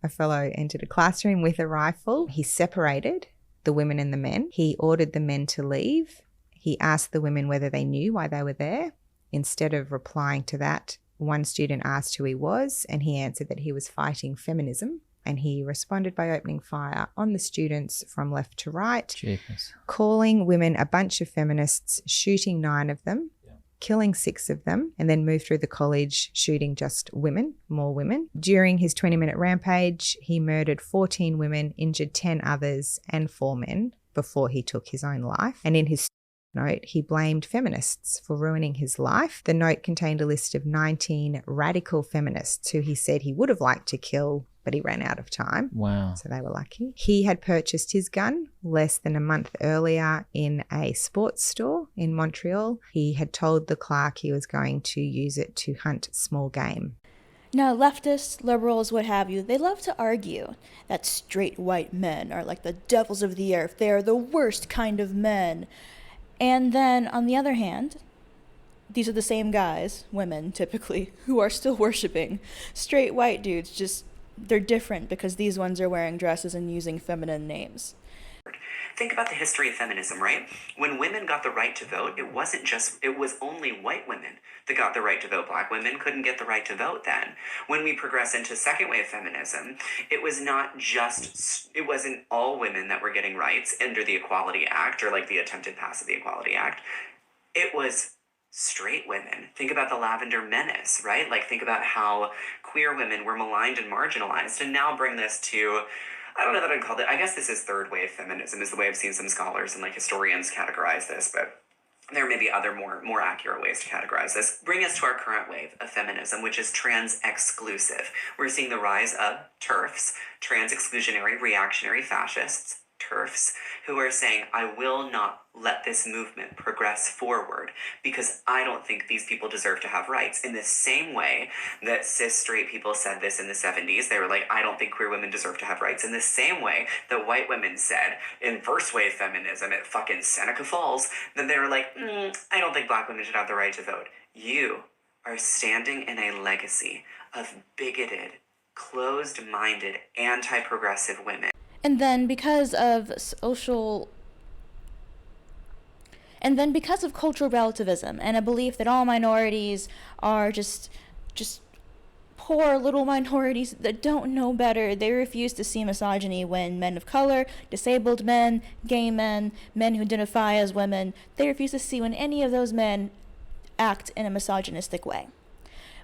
a fellow entered a classroom with a rifle. He separated the women and the men. He ordered the men to leave. He asked the women whether they knew why they were there. Instead of replying to that, one student asked who he was, and he answered that he was fighting feminism. And he responded by opening fire on the students from left to right, Jeepers. calling women a bunch of feminists, shooting 9 of them, killing 6 of them, and then moved through the college shooting just women, more women. During his 20-minute rampage, he murdered 14 women, injured 10 others and 4 men before he took his own life. And in his note, he blamed feminists for ruining his life. The note contained a list of 19 radical feminists who he said he would have liked to kill, but he ran out of time. Wow. So they were lucky. He had purchased his gun less than a month earlier in a sports store in Montreal. He had told the clerk he was going to use it to hunt small game. Now, leftists, liberals, what have you, they love to argue that straight white men are like the devils of the earth. They are the worst kind of men. And then, on the other hand, these are the same guys, women typically, who are still worshiping straight white dudes. Just, they're different because these ones are wearing dresses and using feminine names. Think about the history of feminism, right? When women got the right to vote, it was only white women that got the right to vote. Black women couldn't get the right to vote then. When we progress into second wave feminism, it wasn't all women that were getting rights under the Equality Act or like the attempted pass of the Equality Act. It was straight women. Think about the Lavender Menace, right? Like think about how queer women were maligned and marginalized, and now bring this to, I don't know that I'd call it, I guess this is third wave feminism is the way I've seen some scholars and like historians categorize this, but there may be other more accurate ways to categorize this. Bring us to our current wave of feminism, which is trans-exclusive. We're seeing the rise of TERFs, trans-exclusionary reactionary fascists, TERFs, who are saying, I will not let this movement progress forward because I don't think these people deserve to have rights. In the same way that cis straight people said this in the 70s, they were like, I don't think queer women deserve to have rights. In the same way that white women said in first wave feminism at fucking Seneca Falls, that they were like, I don't think black women should have the right to vote. You are standing in a legacy of bigoted, closed-minded, anti-progressive women. And then because of cultural relativism and a belief that all minorities are just poor little minorities that don't know better, they refuse to see misogyny when men of color, disabled men, gay men, men who identify as women, they refuse to see when any of those men act in a misogynistic way.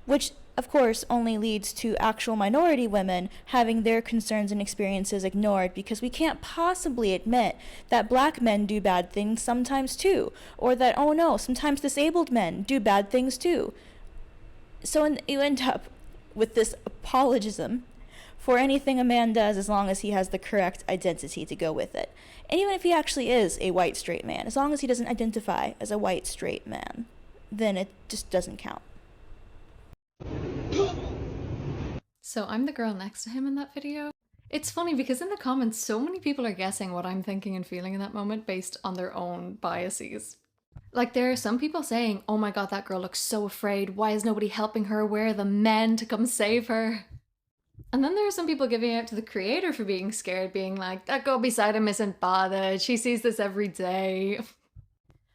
Which, of course, only leads to actual minority women having their concerns and experiences ignored because we can't possibly admit that black men do bad things sometimes too, or that, oh no, sometimes disabled men do bad things too. So you end up with this apologism for anything a man does as long as he has the correct identity to go with it. And even if he actually is a white straight man, as long as he doesn't identify as a white straight man, then it just doesn't count. So I'm the girl next to him in that video. It's funny because in the comments, so many people are guessing what I'm thinking and feeling in that moment based on their own biases. Like there are some people saying, oh my god, that girl looks so afraid. Why is nobody helping her? Where are the men to come save her? And then there are some people giving out to the creator for being scared, being like, that girl beside him isn't bothered. She sees this every day.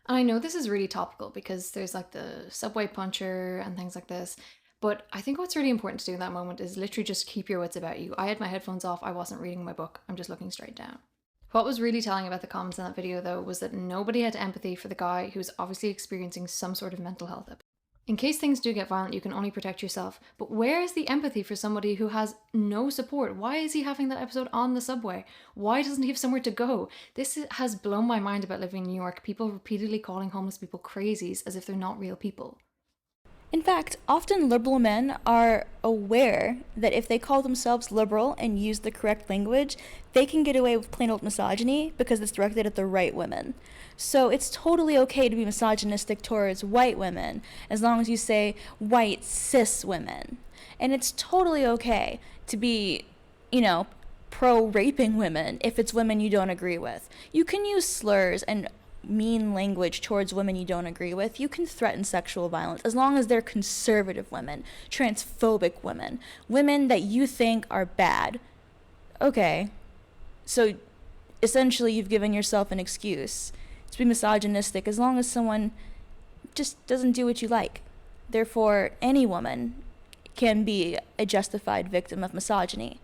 And I know this is really topical because there's like the subway puncher and things like this. But I think what's really important to do in that moment is literally just keep your wits about you. I had my headphones off. I wasn't reading my book. I'm just looking straight down. What was really telling about the comments in that video, though, was that nobody had empathy for the guy who was obviously experiencing some sort of mental health episode. In case things do get violent, you can only protect yourself. But where is the empathy for somebody who has no support? Why is he having that episode on the subway? Why doesn't he have somewhere to go? This has blown my mind about living in New York. People repeatedly calling homeless people crazies as if they're not real people. In fact, often liberal men are aware that if they call themselves liberal and use the correct language, they can get away with plain old misogyny because it's directed at the right women. So it's totally okay to be misogynistic towards white women as long as you say white cis women. And it's totally okay to be, pro-raping women if it's women you don't agree with. You can use slurs and mean language towards women you don't agree with. You can threaten sexual violence as long as they're conservative women, transphobic women, women that you think are bad. Okay, so essentially you've given yourself an excuse to be misogynistic as long as someone just doesn't do what you like. Therefore, any woman can be a justified victim of misogyny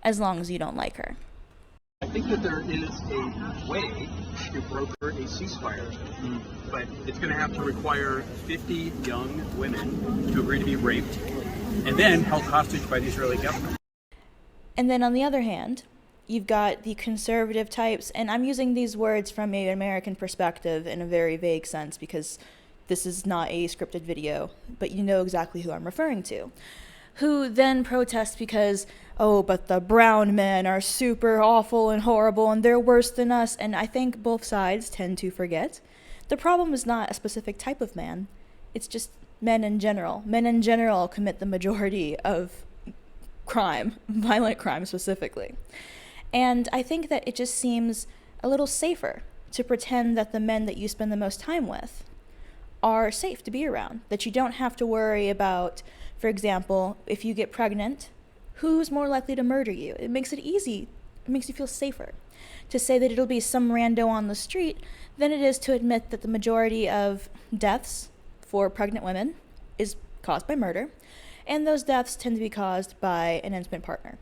as long as you don't like her. I think that there is a way to broker a ceasefire, but it's going to have to require 50 young women to agree to be raped and then held hostage by the Israeli government. And then on the other hand, you've got the conservative types, and I'm using these words from an American perspective in a very vague sense because this is not a scripted video, but you know exactly who I'm referring to, who then protest because, oh, but the brown men are super awful and horrible and they're worse than us. And I think both sides tend to forget the problem is not a specific type of man. It's just men in general. Men in general commit the majority of crime, violent crime specifically. And I think that it just seems a little safer to pretend that the men that you spend the most time with are safe to be around, that you don't have to worry about, for example, if you get pregnant, who's more likely to murder you? It makes it easy. It makes you feel safer to say that it'll be some rando on the street than it is to admit that the majority of deaths for pregnant women is caused by murder, and those deaths tend to be caused by an intimate partner.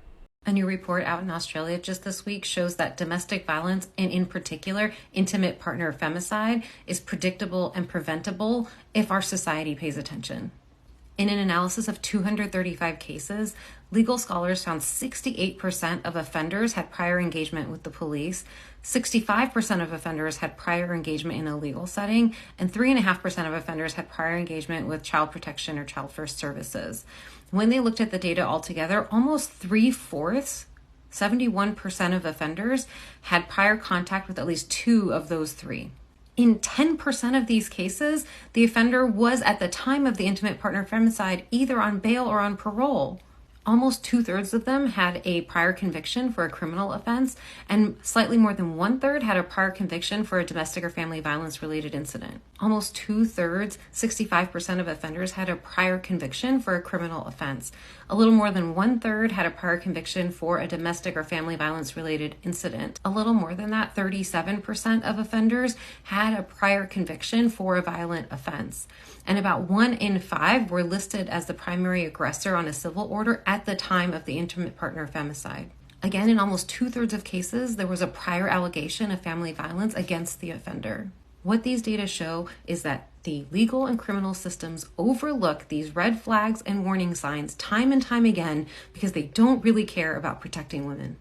A new report out in Australia just this week shows that domestic violence, and in particular, intimate partner femicide, is predictable and preventable if our society pays attention. In an analysis of 235 cases, legal scholars found 68% of offenders had prior engagement with the police, 65% of offenders had prior engagement in a legal setting, and 3.5% of offenders had prior engagement with child protection or child first services. When they looked at the data altogether, almost 3/4, 71% of offenders had prior contact with at least two of those three. In 10% of these cases, the offender was at the time of the intimate partner femicide either on bail or on parole. Almost 2/3 of them had a prior conviction for a criminal offense, and slightly more than 1/3 had a prior conviction for a domestic or family violence related incident. Almost 2/3, 65% of offenders had a prior conviction for a criminal offense. A little more than 1/3 had a prior conviction for a domestic or family violence related incident. A little more than that, 37% of offenders had a prior conviction for a violent offense. And about 1 in 5 were listed as the primary aggressor on a civil order at the time of the intimate partner femicide. Again, in almost 2/3 of cases, there was a prior allegation of family violence against the offender. What these data show is that the legal and criminal systems overlook these red flags and warning signs time and time again because they don't really care about protecting women.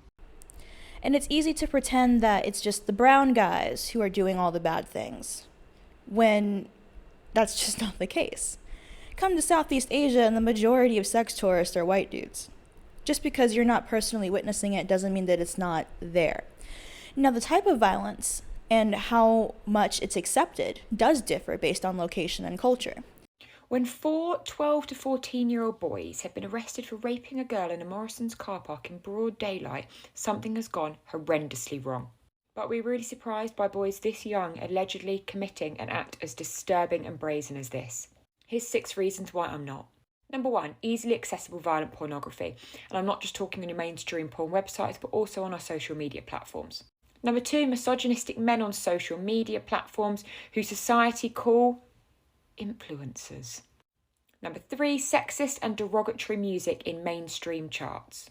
And it's easy to pretend that it's just the brown guys who are doing all the bad things, when that's just not the case. Come to Southeast Asia and the majority of sex tourists are white dudes. Just because you're not personally witnessing it doesn't mean that it's not there. Now, the type of violence and how much it's accepted does differ based on location and culture. When 4 12 to 14-year-old boys have been arrested for raping a girl in a Morrison's car park in broad daylight, something has gone horrendously wrong. But we're really surprised by boys this young allegedly committing an act as disturbing and brazen as this. Here's 6 reasons why I'm not. Number 1, easily accessible violent pornography. And I'm not just talking on your mainstream porn websites, but also on our social media platforms. Number 2, misogynistic men on social media platforms who society call influencers. Number 3, sexist and derogatory music in mainstream charts.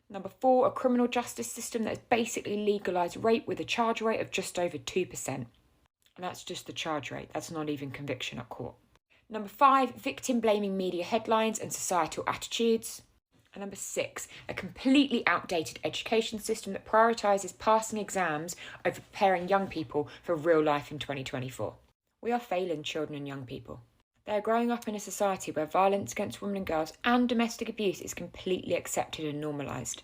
Number 4, a criminal justice system that has basically legalised rape with a charge rate of just over 2%. And that's just the charge rate, that's not even conviction at court. Number 5, victim-blaming media headlines and societal attitudes. And number 6, a completely outdated education system that prioritises passing exams over preparing young people for real life in 2024. We are failing children and young people. They are growing up in a society where violence against women and girls and domestic abuse is completely accepted and normalised.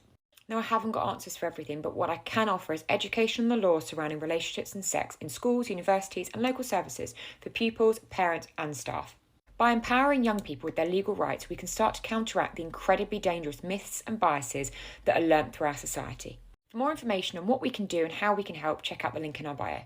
Now, I haven't got answers for everything, but what I can offer is education on the law surrounding relationships and sex in schools, universities and local services for pupils, parents and staff. By empowering young people with their legal rights, we can start to counteract the incredibly dangerous myths and biases that are learnt through our society. For more information on what we can do and how we can help, check out the link in our bio.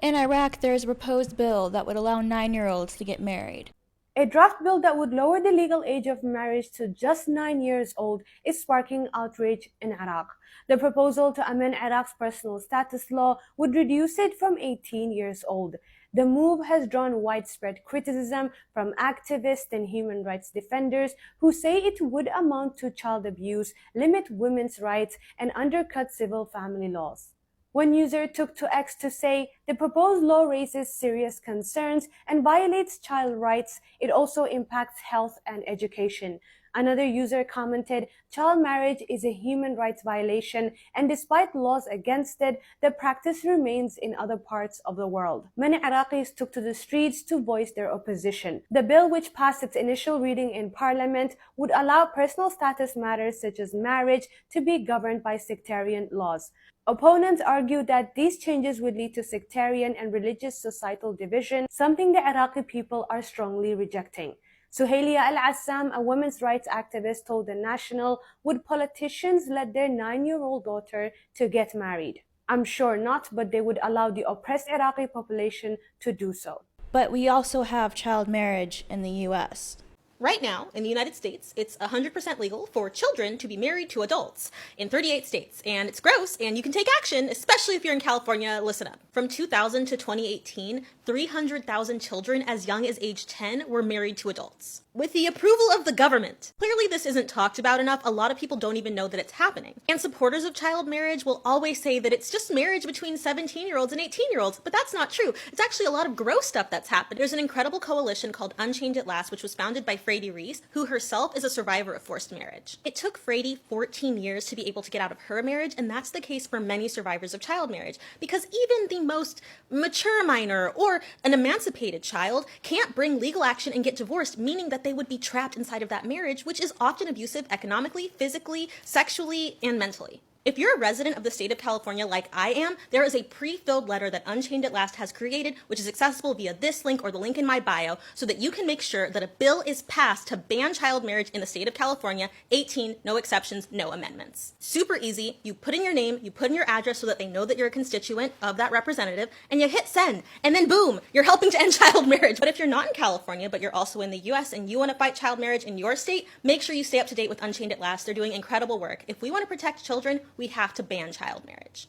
In Iraq, there is a proposed bill that would allow 9-year-olds to get married. A draft bill that would lower the legal age of marriage to just 9 years old is sparking outrage in Iraq. The proposal to amend Iraq's personal status law would reduce it from 18 years old. The move has drawn widespread criticism from activists and human rights defenders who say it would amount to child abuse, limit women's rights, and undercut civil family laws. One user took to X to say, the proposed law raises serious concerns and violates child rights. It also impacts health and education. Another user commented, child marriage is a human rights violation, and despite laws against it, the practice remains in other parts of the world. Many Iraqis took to the streets to voice their opposition. The bill, which passed its initial reading in parliament, would allow personal status matters such as marriage to be governed by sectarian laws. Opponents argue that these changes would lead to sectarian and religious societal division, something the Iraqi people are strongly rejecting. Suhailia Al-Assam, a women's rights activist, told The National, would politicians let their 9-year-old daughter to get married? I'm sure not, but they would allow the oppressed Iraqi population to do so. But we also have child marriage in the US. Right now, in the United States, it's 100% legal for children to be married to adults in 38 states. And it's gross, and you can take action, especially if you're in California. Listen up. From 2000 to 2018, 300,000 children as young as age 10 were married to adults. With the approval of the government. Clearly this isn't talked about enough. A lot of people don't even know that it's happening. And supporters of child marriage will always say that it's just marriage between 17-year-olds and 18-year-olds, but that's not true. It's actually a lot of gross stuff that's happened. There's an incredible coalition called Unchained at Last, which was founded by Frady Reese, who herself is a survivor of forced marriage. It took Frady 14 years to be able to get out of her marriage, and that's the case for many survivors of child marriage, because even the most mature minor or an emancipated child can't bring legal action and get divorced, meaning that they would be trapped inside of that marriage, which is often abusive economically, physically, sexually, and mentally. If you're a resident of the state of California like I am, there is a pre-filled letter that Unchained at Last has created, which is accessible via this link or the link in my bio, so that you can make sure that a bill is passed to ban child marriage in the state of California, 18, no exceptions, no amendments. Super easy. You put in your name, you put in your address so that they know that you're a constituent of that representative, and you hit send, and then boom, you're helping to end child marriage. But if you're not in California, but you're also in the US and you want to fight child marriage in your state, make sure you stay up to date with Unchained at Last. They're doing incredible work. If we want to protect children, we have to ban child marriage.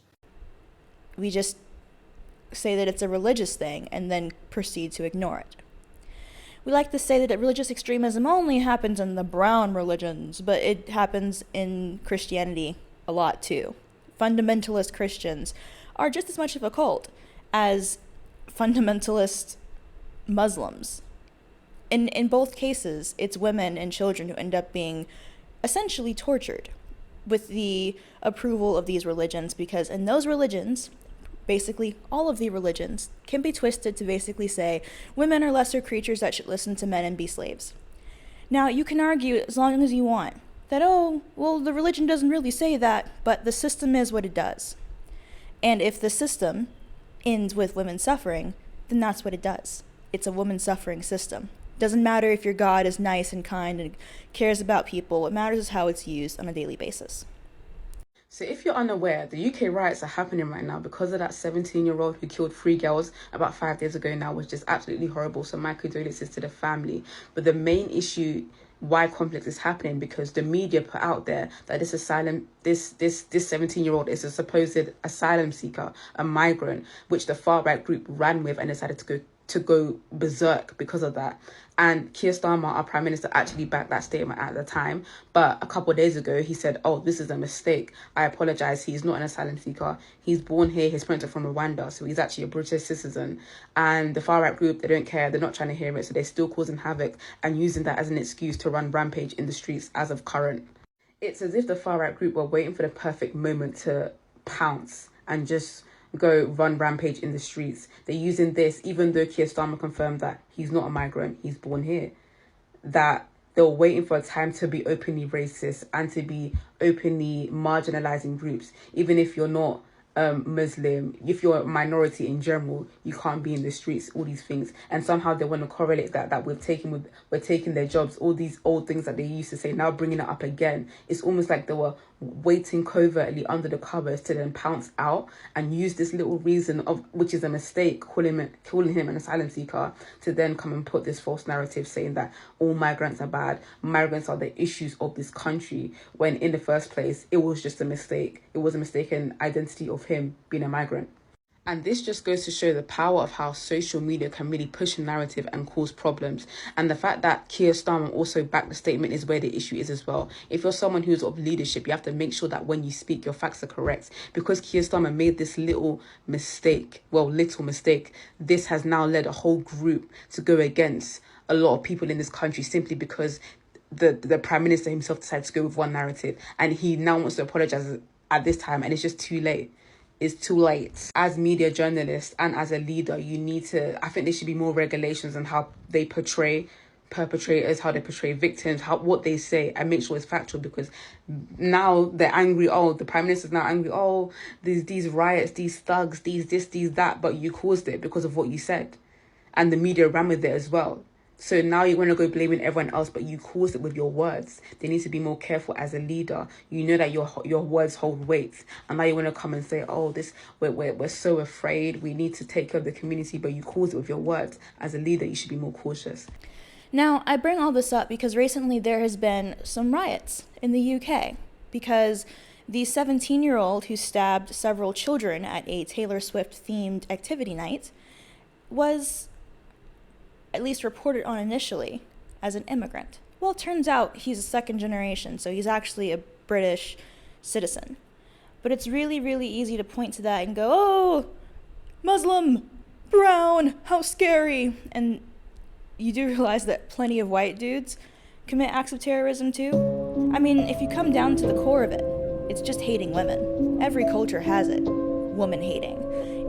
We just say that it's a religious thing and then proceed to ignore it. We like to say that religious extremism only happens in the brown religions, but it happens in Christianity a lot too. Fundamentalist Christians are just as much of a cult as fundamentalist Muslims. In both cases, it's women and children who end up being essentially tortured with the approval of these religions, because in those religions, basically all of the religions can be twisted to basically say women are lesser creatures that should listen to men and be slaves. Now, you can argue as long as you want that, oh, well, the religion doesn't really say that, but the system is what it does. And if the system ends with women suffering, then that's what it does. It's a woman suffering system. Doesn't matter if your God is nice and kind and cares about people. What matters is how it's used on a daily basis. So if you're unaware, the UK riots are happening right now because of that 17-year-old who killed 3 girls about 5 days ago now, which is absolutely horrible. So my condolences to the family. But the main issue why conflict is happening, because the media put out there that this 17-year-old is a supposed asylum seeker, a migrant, which the far-right group ran with and decided to go berserk because of that. And Keir Starmer, our Prime Minister, actually backed that statement at the time. But a couple of days ago, he said, oh, this is a mistake. I apologize. He's not an asylum seeker. He's born here. His parents are from Rwanda. So he's actually a British citizen. And the far-right group, they don't care. They're not trying to hear it. So they're still causing havoc and using that as an excuse to run rampage in the streets as of current. It's as if the far-right group were waiting for the perfect moment to pounce and just go run rampage in the streets. They're using this, even though Keir Starmer confirmed that he's not a migrant, he's born here, that they were waiting for a time to be openly racist and to be openly marginalizing groups. Even if you're not Muslim, if you're a minority in general, you can't be in the streets, all these things. And somehow they want to correlate that we're taking their jobs, all these old things that they used to say, now bringing it up again. It's almost like they were waiting covertly under the covers to then pounce out and use this little reason of, which is a mistake, calling him an asylum seeker, to then come and put this false narrative saying that all migrants are bad, migrants are the issues of this country, when in the first place it was just a mistake. It was a mistaken identity of him being a migrant. And this just goes to show the power of how social media can really push a narrative and cause problems. And the fact that Keir Starmer also backed the statement is where the issue is as well. If you're someone who's of leadership, you have to make sure that when you speak, your facts are correct. Because Keir Starmer made this little mistake, this has now led a whole group to go against a lot of people in this country simply because the Prime Minister himself decided to go with one narrative. And he now wants to apologise at this time, and it's just too late. It's too late. As media journalists and as a leader, I think there should be more regulations on how they portray perpetrators, how they portray victims, what they say, and make sure it's factual, because now they're angry. Oh, the Prime Minister's now angry. Oh, these riots, these thugs, these this, these that, but you caused it because of what you said. And the media ran with it as well. So now you want to go blaming everyone else, but you caused it with your words. They need to be more careful as a leader. You know that your words hold weight, and now you want to come and say, "Oh, we're so afraid. We need to take care of the community," but you caused it with your words. As a leader, you should be more cautious. Now, I bring all this up because recently there has been some riots in the UK because the 17-year-old who stabbed several children at a Taylor Swift-themed activity night was at least reported on initially as an immigrant. Well, it turns out he's a second generation, so he's actually a British citizen. But it's really, really easy to point to that and go, oh, Muslim, brown, how scary. And you do realize that plenty of white dudes commit acts of terrorism too. I mean, if you come down to the core of it, it's just hating women. Every culture has it, woman hating.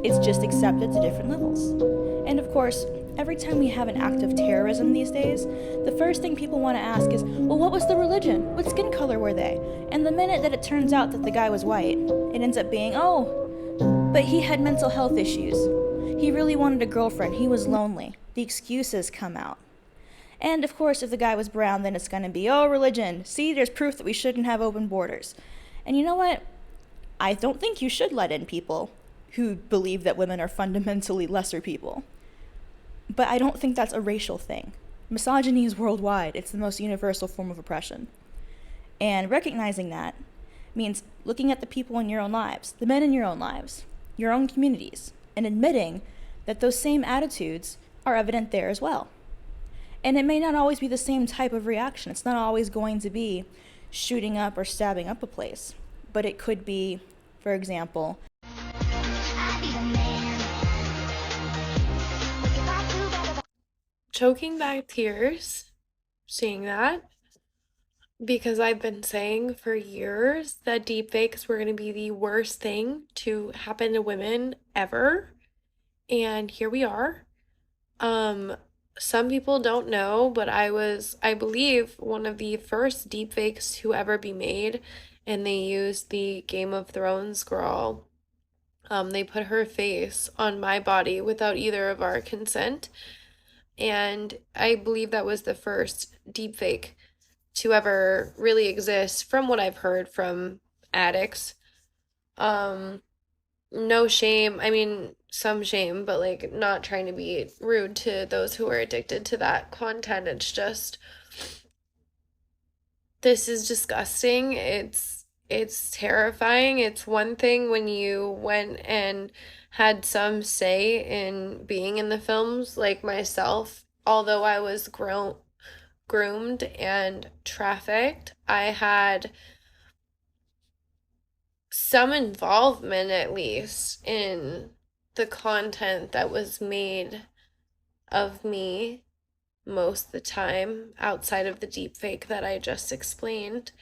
It's just accepted to different levels. And of course, every time we have an act of terrorism these days, the first thing people want to ask is, well, what was the religion? What skin color were they? And the minute that it turns out that the guy was white, it ends up being, oh, but he had mental health issues. He really wanted a girlfriend. He was lonely. The excuses come out. And of course, if the guy was brown, then it's going to be, oh, religion. See, there's proof that we shouldn't have open borders. And you know what? I don't think you should let in people who believe that women are fundamentally lesser people. But I don't think that's a racial thing. Misogyny is worldwide. It's the most universal form of oppression. And recognizing that means looking at the people in your own lives, the men in your own lives, your own communities, and admitting that those same attitudes are evident there as well. And it may not always be the same type of reaction. It's not always going to be shooting up or stabbing up a place. But it could be, for example, choking back tears seeing that, because I've been saying for years that deepfakes were going to be the worst thing to happen to women ever, and here we are. Some people don't know, but I believe, one of the first deepfakes to ever be made, and they used the Game of Thrones girl. They put her face on my body without either of our consent. And I believe that was the first deepfake to ever really exist, from what I've heard from addicts. No shame. I mean, some shame, but like, not trying to be rude to those who are addicted to that content. It's just, this is disgusting. It's terrifying. It's one thing when you went and had some say in being in the films, like myself. Although I was groomed and trafficked, I had some involvement, at least, in the content that was made of me most of the time, outside of the deepfake that I just explained.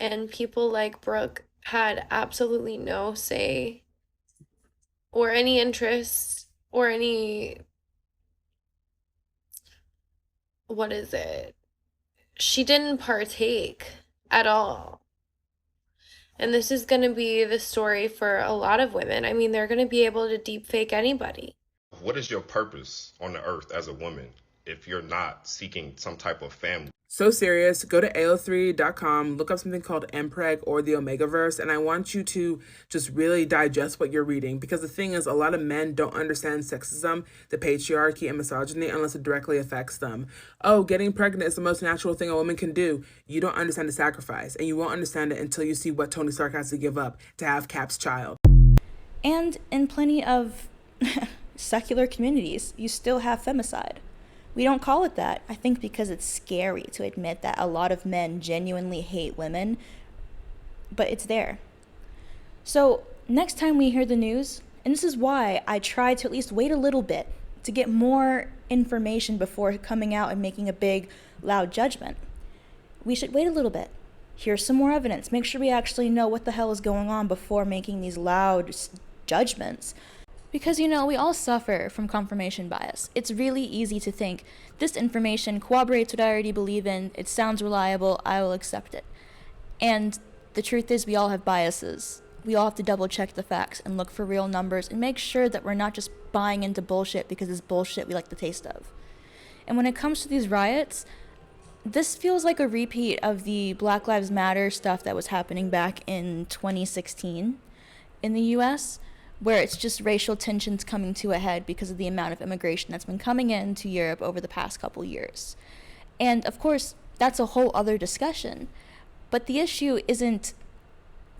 And people like Brooke had absolutely no say or any interest or any, she didn't partake at all. And this is going to be the story for a lot of women. I mean, they're going to be able to deepfake anybody. What is your purpose on the earth as a woman if you're not seeking some type of family? So serious, go to AO3.com, look up something called MPreg or the Omegaverse, and I want you to just really digest what you're reading, because the thing is, a lot of men don't understand sexism, the patriarchy, and misogyny unless it directly affects them. Oh, getting pregnant is the most natural thing a woman can do. You don't understand the sacrifice, and you won't understand it until you see what Tony Stark has to give up to have Cap's child. And in plenty of secular communities, you still have femicide. We don't call it that, I think, because it's scary to admit that a lot of men genuinely hate women, but it's there. So next time we hear the news, and this is why I try to at least wait a little bit to get more information before coming out and making a big, loud judgment. We should wait a little bit. Here's some more evidence. Make sure we actually know what the hell is going on before making these loud judgments. Because, we all suffer from confirmation bias. It's really easy to think, this information corroborates what I already believe in, it sounds reliable, I will accept it. And the truth is, we all have biases. We all have to double check the facts and look for real numbers and make sure that we're not just buying into bullshit because it's bullshit we like the taste of. And when it comes to these riots, this feels like a repeat of the Black Lives Matter stuff that was happening back in 2016 in the US, where it's just racial tensions coming to a head because of the amount of immigration that's been coming into Europe over the past couple years. And of course, that's a whole other discussion. But the issue isn't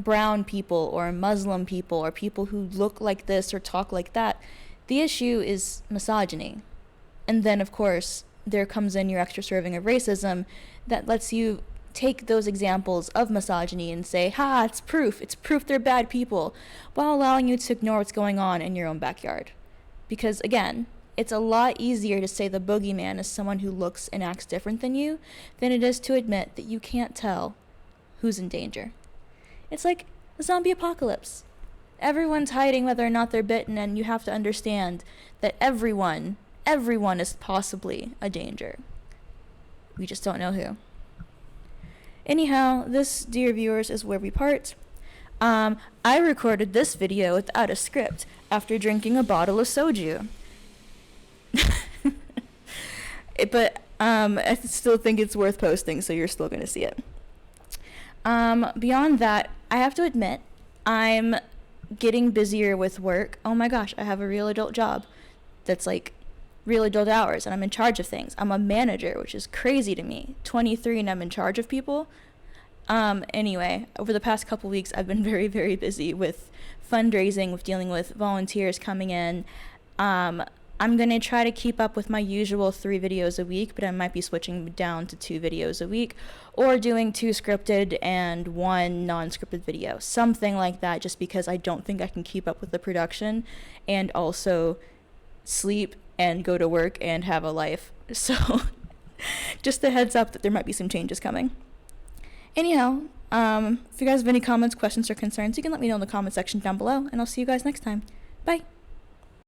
brown people or Muslim people or people who look like this or talk like that. The issue is misogyny. And then, of course, there comes in your extra serving of racism that lets you take those examples of misogyny and say, it's proof they're bad people, while allowing you to ignore what's going on in your own backyard. Because again, it's a lot easier to say the boogeyman is someone who looks and acts different than you than it is to admit that you can't tell who's in danger. It's like the zombie apocalypse. Everyone's hiding whether or not they're bitten, and you have to understand that everyone is possibly a danger. We just don't know who. Anyhow, this, dear viewers, is where we part. I recorded this video without a script after drinking a bottle of soju. But I still think it's worth posting, so you're still going to see it. Beyond that, I have to admit, I'm getting busier with work. Oh my gosh, I have a real adult job that's like real adult hours, and I'm in charge of things. I'm a manager, which is crazy to me. 23 and I'm in charge of people. Anyway, over the past couple weeks, I've been very, very busy with fundraising, with dealing with volunteers coming in. I'm going to try to keep up with my usual 3 videos a week, but I might be switching down to 2 videos a week, or doing 2 scripted and 1 non-scripted video, something like that, just because I don't think I can keep up with the production and also sleep and go to work and have a life. So just a heads up that there might be some changes coming. Anyhow, if you guys have any comments, questions, or concerns, you can let me know in the comment section down below, and I'll see you guys next time. Bye.